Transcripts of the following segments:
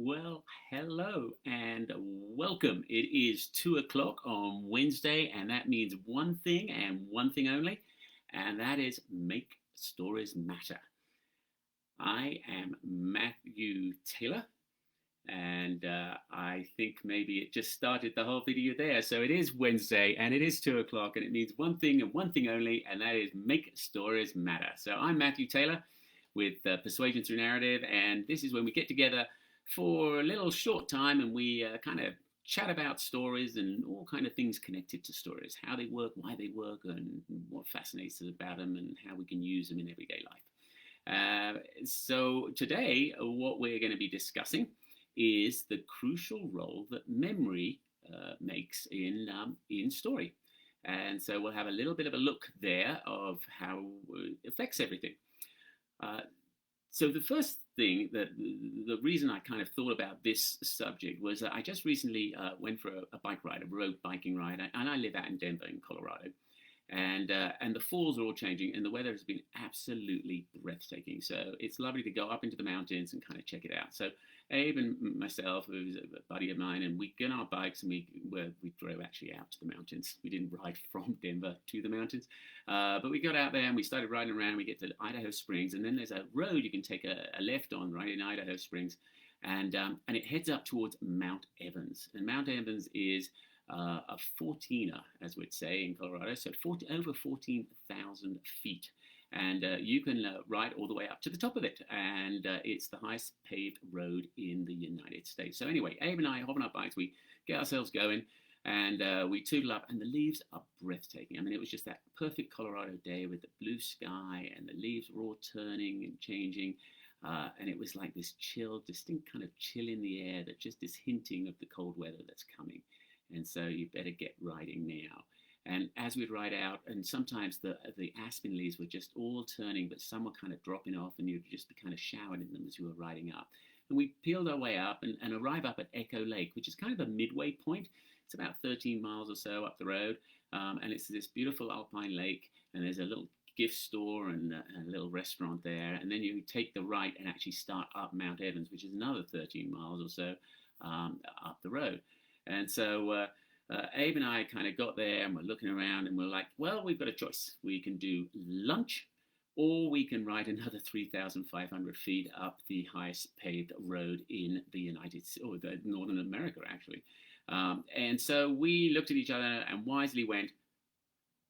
Well, hello and welcome. It is 2 o'clock on Wednesday, and that means one thing and one thing only, and that is make stories matter. I am Matthew Taylor, and I think maybe it just started the whole video there. So it is Wednesday, and it is 2 o'clock, and it means one thing and one thing only, and that is make stories matter. So I'm Matthew Taylor with Persuasion Through Narrative, and this is when we get together for a little short time and we kind of chat about stories and all kind of things connected to stories, how they work, why they work, and what fascinates us about them, and how we can use them in everyday life. So today, what we're going to be discussing is the crucial role that memory makes in story. And so we'll have a little bit of a look there of how it affects everything. So the first thing that the reason I kind of thought about this subject was that I just recently went for a bike ride, a road biking ride, and I live out in Denver, in Colorado, and the falls are all changing, and the weather has been absolutely breathtaking. So it's lovely to go up into the mountains and kind of check it out. So Abe and myself, who's a buddy of mine, and we get on our bikes and we drove actually out to the mountains. We didn't ride from Denver to the mountains, but we got out there and we started riding around. We get to Idaho Springs, and then there's a road you can take a left on right in Idaho Springs, and it heads up towards Mount Evans. And Mount Evans is a 14er, as we'd say in Colorado, so over 14,000 feet. And you can ride all the way up to the top of it, and it's the highest paved road in the United States. So anyway, Abe and I hop on our bikes, we get ourselves going, and we tootle up, and the leaves are breathtaking. I mean, it was just that perfect Colorado day with the blue sky, and the leaves were all turning and changing, and it was like this chill, distinct kind of chill in the air that just is hinting of the cold weather that's coming. And so you better get riding now. And as we'd ride out, and sometimes the aspen leaves were just all turning, but some were kind of dropping off, and you'd just be kind of showered in them as you were riding up. And we peeled our way up and arrive up at Echo Lake, which is kind of a midway point. It's about 13 miles or so up the road, and it's this beautiful alpine lake, and there's a little gift store and a little restaurant there. And then you take the right and actually start up Mount Evans, which is another 13 miles or so up the road. And so Abe and I kind of got there and we're looking around and we're like, well, we've got a choice. We can do lunch or we can ride another 3,500 feet up the highest paved road in the United States, or the Northern America, actually. And so we looked at each other and wisely went,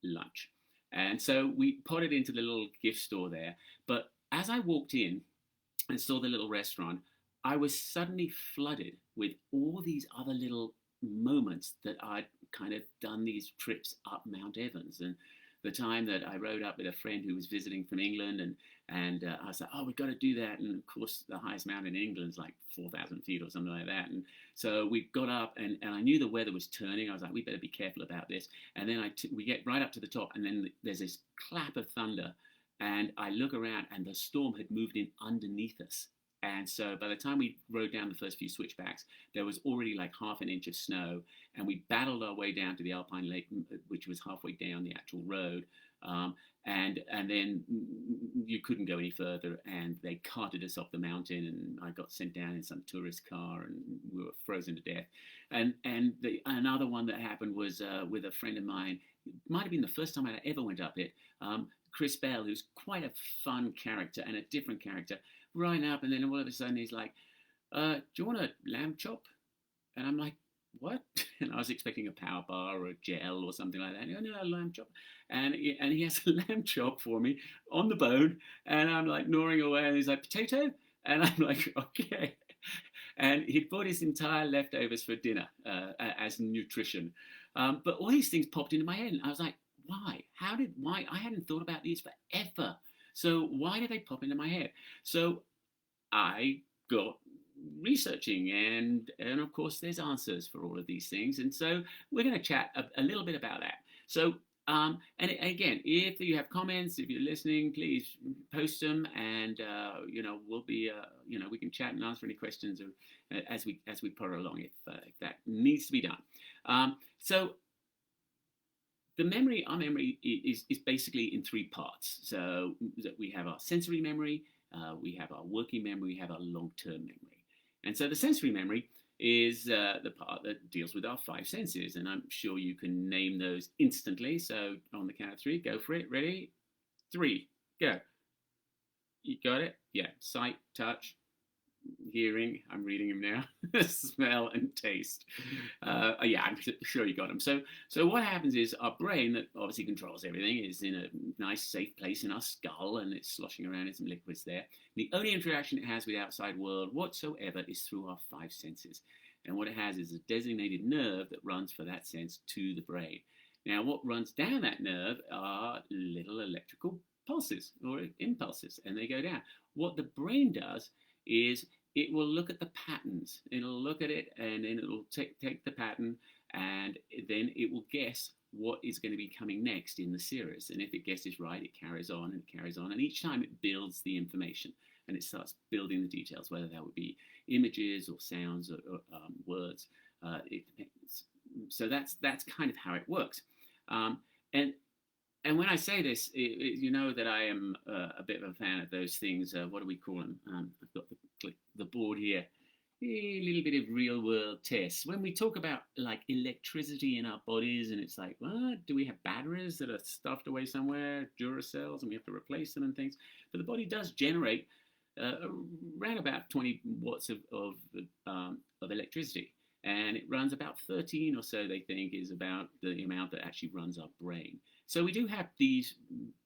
lunch. And so we potted into the little gift store there. But as I walked in and saw the little restaurant, I was suddenly flooded with all these other little moments that I'd kind of done these trips up Mount Evans, and the time that I rode up with a friend who was visiting from England, and I was like, oh, we've got to do that. And of course, the highest mountain in England is like 4,000 feet or something like that. And so we got up, and I knew the weather was turning. I was like, we better be careful about this. And then we get right up to the top, and then there's this clap of thunder, and I look around, and the storm had moved in underneath us. And so by the time we rode down the first few switchbacks, there was already like half an inch of snow, and we battled our way down to the Alpine Lake, which was halfway down the actual road. And then you couldn't go any further, and they carted us off the mountain, and I got sent down in some tourist car, and we were frozen to death. And another one that happened was with a friend of mine. It might have been the first time I ever went up it. Chris Bell, who's quite a fun character and a different character, riding up, and then all of a sudden he's like, do you want a lamb chop? And I'm like, what? And I was expecting a power bar or a gel or something like that. And he goes, no, a lamb chop. And he has a lamb chop for me on the bone, and I'm like gnawing away, and he's like, potato? And I'm like, okay. And he bought his entire leftovers for dinner as nutrition. But all these things popped into my head, and I was like, why? Why? I hadn't thought about these forever. So why did they pop into my head? So I got researching, and of course there's answers for all of these things. And so we're going to chat a little bit about that. So and again, if you have comments, if you're listening, please post them, and we'll be we can chat and answer any questions as we put along if that needs to be done. So our memory is basically in three parts. So we have our sensory memory, we have our working memory, we have our long-term memory. And so the sensory memory is the part that deals with our five senses. And I'm sure you can name those instantly. So on the count of three, go for it. Ready? Three, go. You got it? Yeah. Sight, touch, hearing, I'm reading them now, smell and taste. Yeah, I'm sure you got them. So what happens is our brain, that obviously controls everything, is in a nice safe place in our skull, and it's sloshing around in some liquids there. The only interaction it has with the outside world whatsoever is through our five senses. And what it has is a designated nerve that runs for that sense to the brain. Now, what runs down that nerve are little electrical pulses or impulses, and they go down. What the brain does is it will look at the patterns. It'll look at it, and then it'll take the pattern, and then it will guess what is going to be coming next in the series. And if it guesses right, it carries on and it carries on. And each time it builds the information, and it starts building the details, whether that would be images or sounds or words. It depends. So that's kind of how it works. And when I say this, you know that I am a bit of a fan of those things. What do we call them? I've got the board here. A little bit of real world tests. When we talk about like electricity in our bodies, and it's like, what? Do we have batteries that are stuffed away somewhere, Duracells, and we have to replace them and things? But the body does generate around about 20 watts of electricity. And it runs about 13 or so, they think, is about the amount that actually runs our brain. So we do have these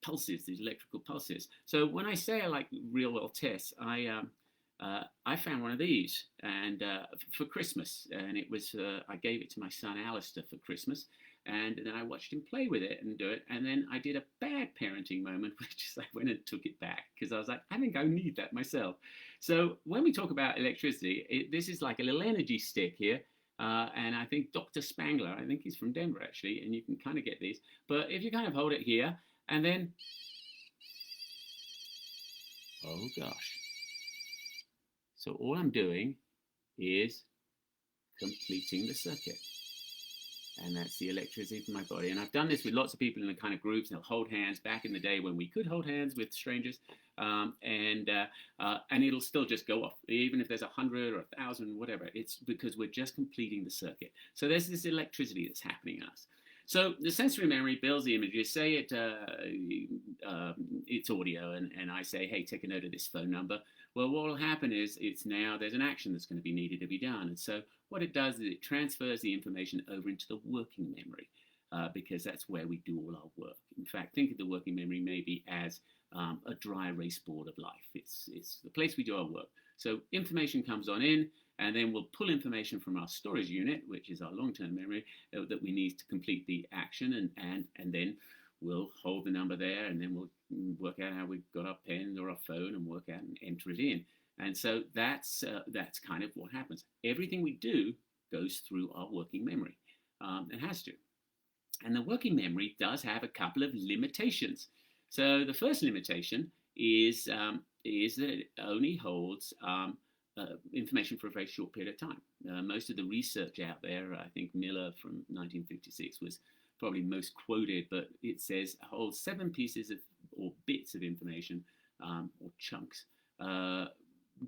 pulses, these electrical pulses. So when I say I like real world tests, I found one of these and for Christmas, and it was I gave it to my son Alistair for Christmas, and then I watched him play with it and do it, and then I did a bad parenting moment, which is I went and took it back because I was like, I think I need that myself. So when we talk about electricity, this is like a little energy stick here. And I think Dr. Spangler, I think he's from Denver actually, and you can kind of get these. But if you kind of hold it here, and then, oh gosh. So all I'm doing is completing the circuit. And that's the electricity from my body. And I've done this with lots of people in the kind of groups. They'll hold hands back in the day when we could hold hands with strangers. And it'll still just go off, even if there's 100 or 1,000, whatever. It's because we're just completing the circuit. So there's this electricity that's happening in us. So the sensory memory builds the images. Say it's audio, and I say, hey, take a note of this phone number. Well, what will happen is there's an action that's going to be needed to be done. And so what it does is it transfers the information over into the working memory because that's where we do all our work. In fact, think of the working memory maybe as a dry erase board of life. It's the place we do our work. So information comes on in, and then we'll pull information from our storage unit, which is our long-term memory, that we need to complete the action, and then we'll hold the number there, and then we'll work out how we've got our pen or our phone and work out and enter it in. And so that's kind of what happens. Everything we do goes through our working memory. It has to. And the working memory does have a couple of limitations. So the first limitation is that it only holds information for a very short period of time. Most of the research out there, I think Miller from 1956 was probably most quoted, but it says holds 7 pieces or bits of information or chunks,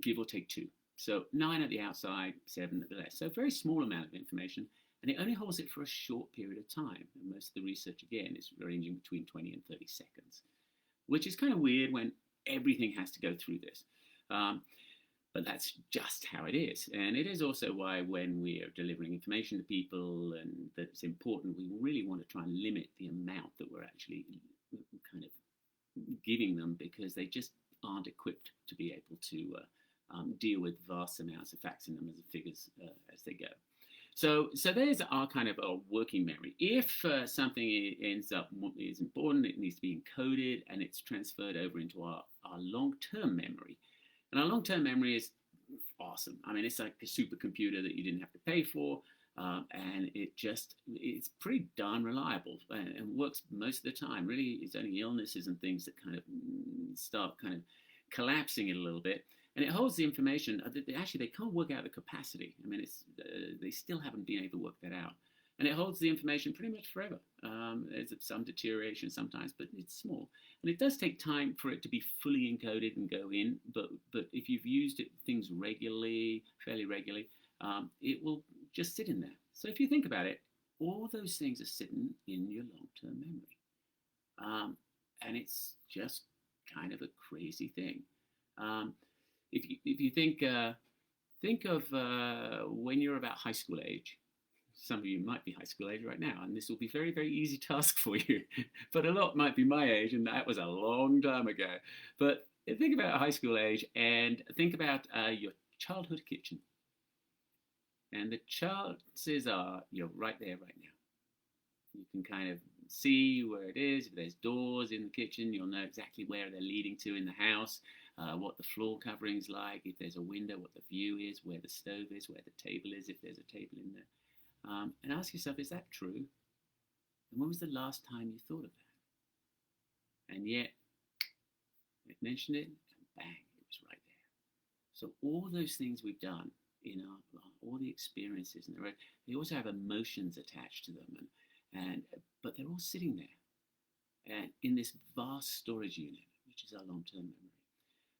give or take 2. So 9 at the outside, 7 at the left. So a very small amount of information, and it only holds it for a short period of time. And most of the research, again, is ranging between 20 and 30 seconds, which is kind of weird when everything has to go through this. But that's just how it is. And it is also why when we're delivering information to people and that's important, we really want to try and limit the amount that we're actually kind of giving them, because they just aren't equipped to be able to deal with vast amounts of facts and numbers and figures as they go. So there's our kind of a working memory. If something ends up is important, it needs to be encoded and it's transferred over into our long-term memory. And our long-term memory is awesome. I mean, it's like a supercomputer that you didn't have to pay for, and it's pretty darn reliable and works most of the time. Really, it's only illnesses and things that kind of start kind of collapsing it a little bit. And it holds the information. Actually, they can't work out the capacity. I mean, they still haven't been able to work that out. and it holds the information pretty much forever. There's some deterioration sometimes, but it's small, and it does take time for it to be fully encoded and go in. But if you've used things regularly, fairly regularly, it will just sit in there. So if you think about it, all those things are sitting in your long-term memory, and it's just kind of a crazy thing. Um, if you think of when you're about high school age. Some of you might be high school age right now, and this will be very, very easy task for you. But a lot might be my age, and that was a long time ago. But think about high school age, and think about your childhood kitchen. And the chances are you're right there right now. You can kind of see where it is. If there's doors in the kitchen, you'll know exactly where they're leading to in the house, what the floor covering's like, if there's a window, what the view is, where the stove is, where the table is, if there's a table in there. And ask yourself, is that true? And when was the last time you thought of that? And yet, they've mentioned it, and bang, it was right there. So all those things we've done in all the experiences, and they also have emotions attached to them, but they're all sitting there, and in this vast storage unit, which is our long-term memory.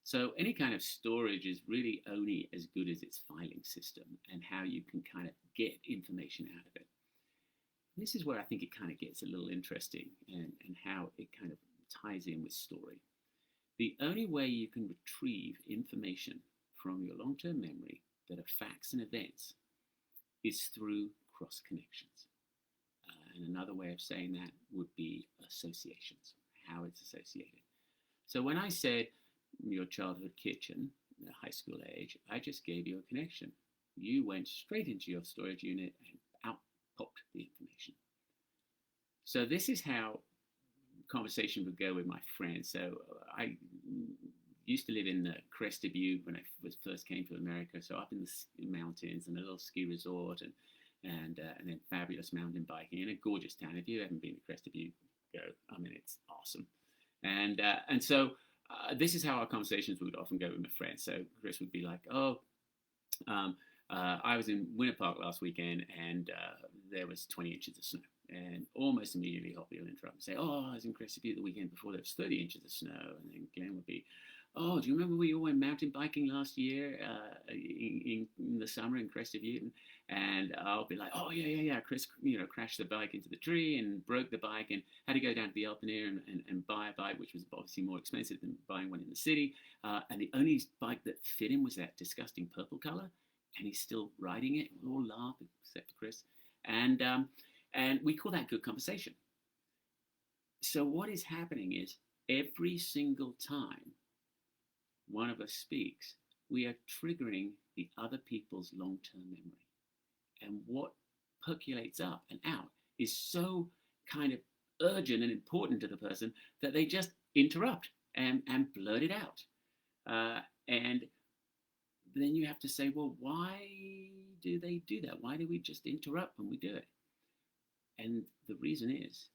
So any kind of storage is really only as good as its filing system and how you can kind of get information out of it. This is where I think it kind of gets a little interesting and how it kind of ties in with story. The only way you can retrieve information from your long-term memory that are facts and events is through cross connections. And another way of saying that would be associations, how it's associated. So when I said your childhood kitchen, high school age, I just gave you a connection. You went straight into your storage unit and out popped the information. So this is how conversation would go with my friends. So I used to live in Crested Butte when I first came to America. So up in the mountains and a little ski resort and then fabulous mountain biking in a gorgeous town. If you haven't been to Crested Butte, go. I mean, it's awesome. And so this is how our conversations would often go with my friends. So Chris would be like, I was in Winter Park last weekend and there was 20 inches of snow. And almost immediately Hoppy will interrupt and say, I was in Crested Butte the weekend before, there was 30 inches of snow. And then Glenn would be, do you remember we all went mountain biking last year in the summer in Crested Butte? And I'll be like, yeah. Chris, crashed the bike into the tree and broke the bike and had to go down to the open air and buy a bike, which was obviously more expensive than buying one in the city. And the only bike that fit him was that disgusting purple color. And he's still riding it. We all laugh, except for Chris. And we call that good conversation. So what is happening is every single time one of us speaks, we are triggering the other people's long-term memory. And what percolates up and out is so kind of urgent and important to the person that they just interrupt and blurt it out. And then you have to say, well, why do they do that? Why do we just interrupt when we do it? And the reason is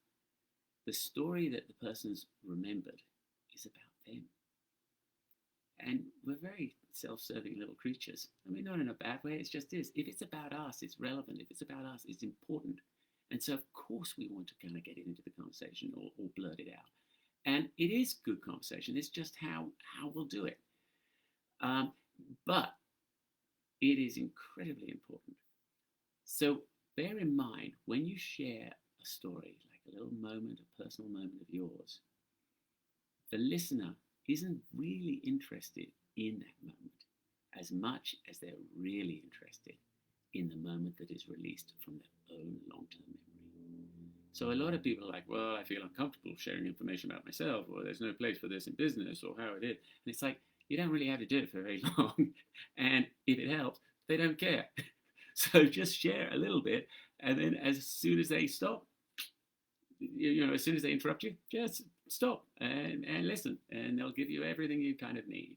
the story that the person's remembered is about them. And we're very self-serving little creatures. I mean, not in a bad way, it's just this. If it's about us, it's relevant. If it's about us, it's important. And so, of course, we want to kind of get it into the conversation or blurt it out. And it is good conversation. It's just how we'll do it. But it is incredibly important. So bear in mind, when you share a story, like a little moment, a personal moment of yours, the listener isn't really interested in that moment as much as they're really interested in the moment that is released from their own long-term memory. So a lot of people are like, well, I feel uncomfortable sharing information about myself, or there's no place for this in business, or how it is. And it's like, you don't really have to do it for very long. And if it helps, they don't care. So just share a little bit. And then as soon as they stop, as soon as they interrupt you, just stop and listen. And they'll give you everything you kind of need.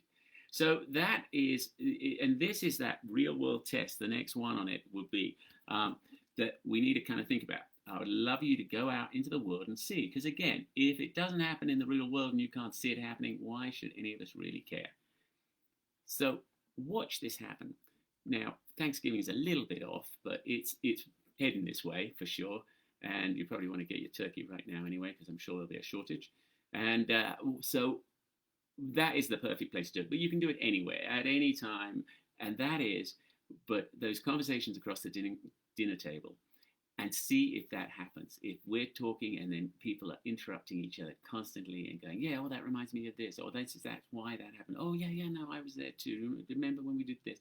So that is, and this is that real world test. The next one on it would be that we need to kind of think about. I would love you to go out into the world and see. Because again, if it doesn't happen in the real world and you can't see it happening, why should any of us really care? So watch this happen. Now, Thanksgiving is a little bit off, but it's heading this way for sure. And you probably want to get your turkey right now anyway, because I'm sure there'll be a shortage. And so that is the perfect place to do it. But you can do it anywhere, at any time. And that is, but those conversations across the dinner table, and see if that happens. If we're talking and then people are interrupting each other constantly and going, yeah, well, that reminds me of this, or that's why that happened. Oh, yeah, yeah, no, I was there too. Remember when we did this?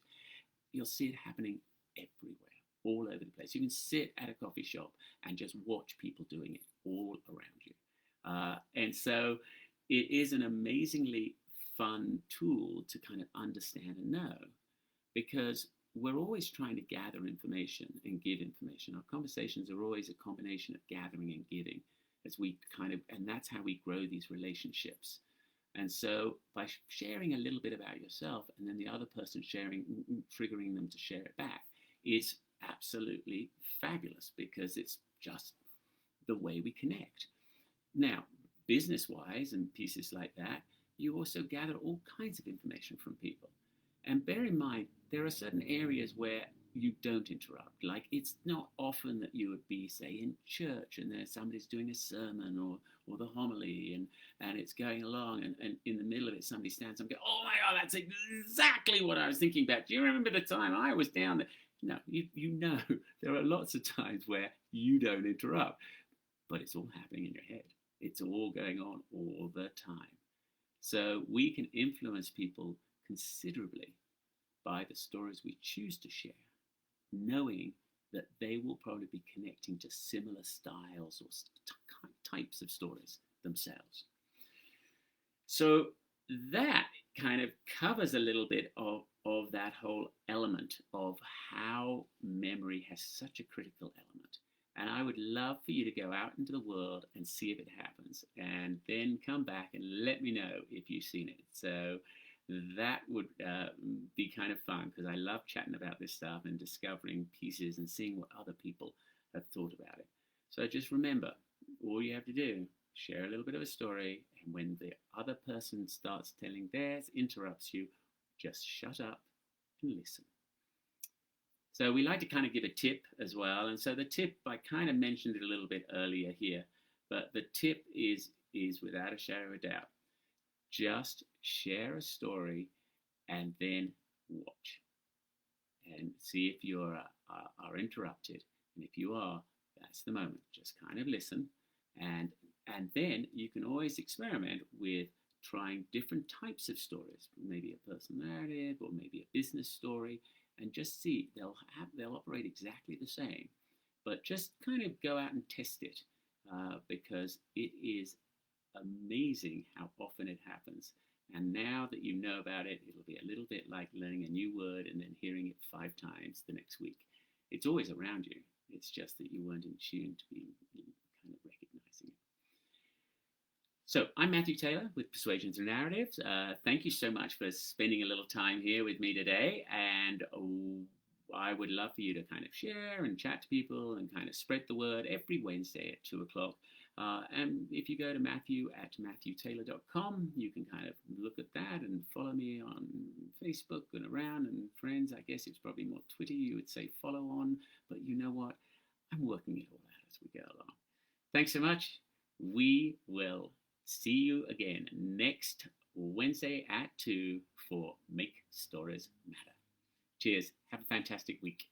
You'll see it happening everywhere, all over the place. You can sit at a coffee shop and just watch people doing it all around you. And so it is an amazingly fun tool to kind of understand and know, because we're always trying to gather information and give information. Our conversations are always a combination of gathering and giving, as we and that's how we grow these relationships. And so by sharing a little bit about yourself and then the other person sharing, triggering them to share it back, is absolutely fabulous, because it's just the way we connect. Now, business-wise and pieces like that, you also gather all kinds of information from people. And bear in mind, there are certain areas where you don't interrupt. Like, it's not often that you would be, say, in church and there's somebody's doing a sermon or the homily, and it's going along, and in the middle of it, somebody stands up and goes, oh my God, that's exactly what I was thinking about. Do you remember the time I was down there? No, you know, there are lots of times where you don't interrupt, but it's all happening in your head. It's all going on all the time. So we can influence people considerably by the stories we choose to share, knowing that they will probably be connecting to similar styles or types of stories themselves. So that kind of covers a little bit of that whole element of how memory has such a critical element. And I would love for you to go out into the world and see if it happens, and then come back and let me know if you've seen it. So that would be kind of fun, because I love chatting about this stuff and discovering pieces and seeing what other people have thought about it. So just remember, all you have to do, share a little bit of a story, and when the other person starts telling theirs, interrupts you, just shut up and listen. So we like to kind of give a tip as well. And so the tip, I kind of mentioned it a little bit earlier here, but the tip is without a shadow of a doubt, just share a story and then watch and see if you are interrupted. And if you are, that's the moment. Just kind of listen, and then you can always experiment with trying different types of stories, maybe a personal narrative or maybe a business story, and just see. They'll operate exactly the same, but just kind of go out and test it, because it is amazing how often it happens. And now that you know about it, it'll be a little bit like learning a new word and then hearing it 5 times the next week. It's always around you. It's just that you weren't in tune to be kind of recognizing it. So I'm Matthew Taylor with Persuasions and Narratives. Thank you so much for spending a little time here with me today. And I would love for you to kind of share and chat to people and kind of spread the word every Wednesday at 2 o'clock. And if you go to matthew@matthewtaylor.com, you can kind of look at that and follow me on Facebook and around, and friends. I guess it's probably more Twitter you would say follow on, but you know what? I'm working it all out as we go along. Thanks so much. We will see you again next Wednesday at 2 for Make Stories Matter. Cheers. Have a fantastic week.